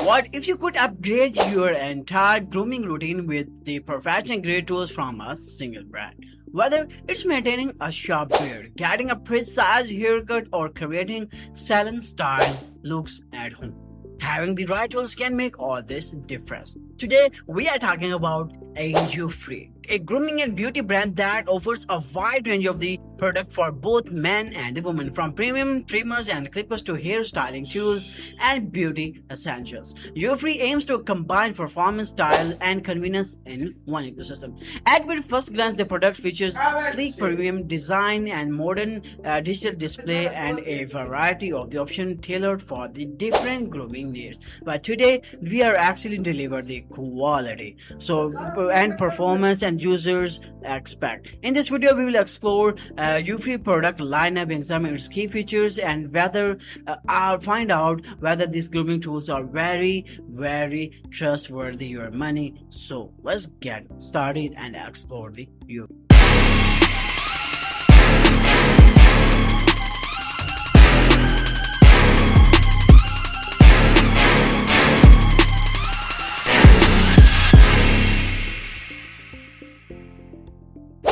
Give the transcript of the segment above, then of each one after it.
What if you could upgrade your entire grooming routine with the professional grade tools from a single brand? Whether it's maintaining a sharp beard, getting a precise haircut, or creating salon style looks at home, having the right tools can make all this difference. Today, we are talking about a UFREE, a grooming and beauty brand that offers a wide range of the product for both men and women, from premium trimmers and clippers to hairstyling tools and beauty essentials. UFREE aims to combine performance, style, and convenience in one ecosystem. At first glance, the product features sleek premium design and modern digital display and a variety of the options tailored for the different grooming needs. But today, we are actually deliver the quality and performance and users expect. In this video, we will explore UFREE product lineup, examine its key features, and find out whether these grooming tools are very trustworthy your money. So let's get started and explore the UFREE.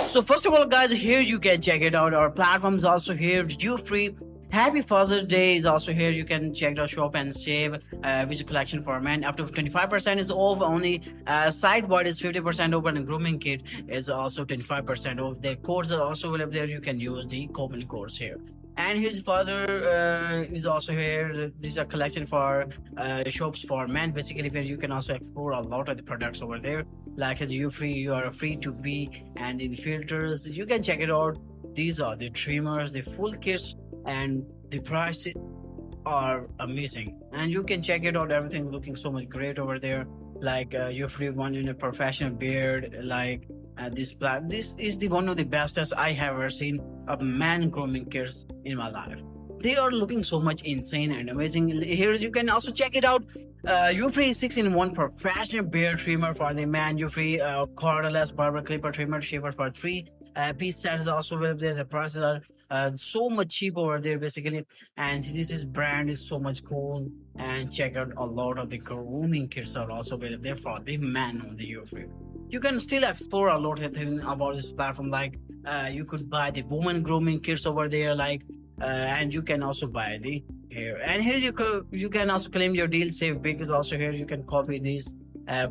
So first of all, guys, here you can check it out. Our platform is also here. UFREE. Happy Father's Day is also here. You can check the shop and save with collection for men. Up to 25% is off. Only sideboard is 50% off, and the grooming kit is also 25% off. The codes are also available there. You can use the coupon codes here. And his father is also here. This is a collection for shops for men, basically, where you can also explore a lot of the products over there. Like as UFREE, you are free to be, and in the filters, you can check it out. These are the trimmers, the full kits, and the prices are amazing. And you can check it out. Everything looking so much great over there. Like UFREE one in a professional beard, like this is the one of the bestest I have ever seen of man grooming kits in my life. They are looking so much insane and amazing. Here you can also check it out. UFREE 6-in-1 professional beard trimmer for the man. UFREE cordless barber clipper trimmer shaver for 3 piece set is also available there. The prices are so much cheap over there, basically. And this brand is so much cool. And check out a lot of the grooming kits are also available there for the man on the UFREE. You can still explore a lot of things about this platform. Like you could buy the woman grooming kits over there, like and you can also buy the hair. And here you can also claim your deal. Save big is also here. You can copy these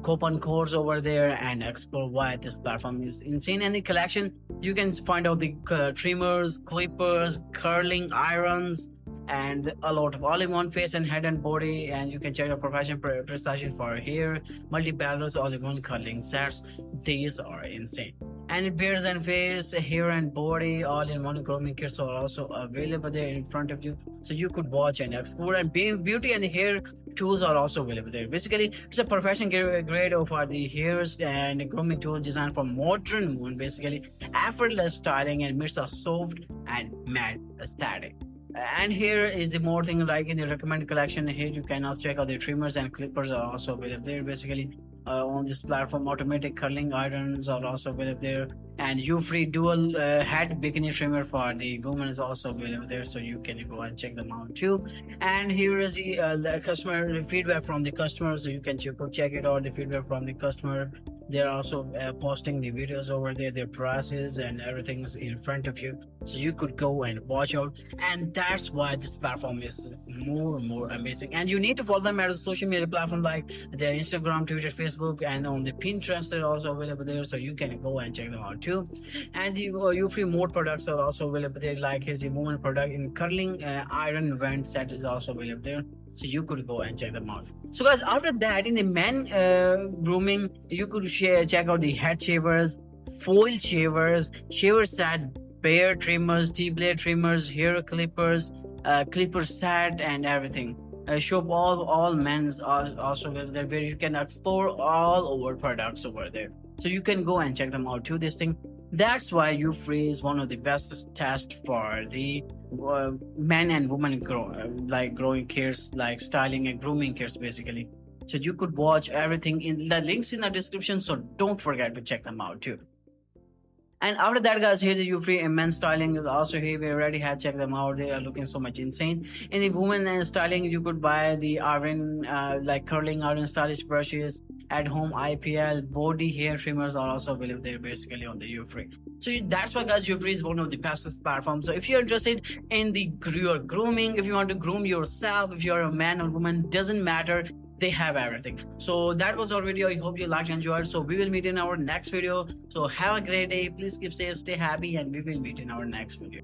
coupon codes over there and explore why this platform is insane. And the collection, you can find out the trimmers, clippers, curling irons, and a lot of all-in-one face and head and body. And you can check out professional precision for hair, multi-balance all-in-one curling sets. These are insane. And beards and face, hair and body, all-in-one grooming kits are also available there in front of you, so you could watch and explore. And beauty and hair tools are also available there. Basically, it's a professional grade for the hairs and grooming tools designed for modern women. Basically, effortless styling and meets a soft and matte aesthetic. And here is the more thing, like in the recommended collection. Here you can also check out the trimmers and clippers are also available there. Basically, on this platform, automatic curling irons are also available there. And UFREE dual head bikini trimmer for the women is also available there, so you can go and check them out too. And here is the customer feedback from the customers, so you can check it out. The feedback from the customer, they're also posting the videos over there, their prices and everything's in front of you, so you could go and watch out. And that's why this platform is more and more amazing. And you need to follow them as a social media platform, like their Instagram, Twitter, Facebook, and on the Pinterest. They're also available there, so you can go and check them out too. And the UFREE more products are also available there. Like here's the woman product in curling iron vent set is also available there, so you could go and check them out. So guys, after that, in the men grooming, you could check out the head shavers, foil shavers, shaver set, beard trimmers, T-blade trimmers, hair clippers, clipper set, and everything. Shop all men's are also available there, where you can explore all over products over there, so you can go and check them out too. This thing, that's why UFREE is one of the best tests for the men and women growing cares, like styling and grooming cares, basically. So you could watch everything in the links in the description, so don't forget to check them out too. And after that, guys, here's the UFREE immense styling is also here. We already had checked them out. They are looking so much insane. In the women styling, you could buy the iron, like curling iron stylish brushes at home. IPL body hair trimmers are also available there, basically on the UFREE. So that's why, guys, UFREE is one of the bestest platforms. So if you're interested in the your grooming, if you want to groom yourself, if you're a man or woman, doesn't matter, they have everything. So that was our video. I hope you liked and enjoyed. So we will meet in our next video. So have a great day. Please keep safe, stay happy, and we will meet in our next video.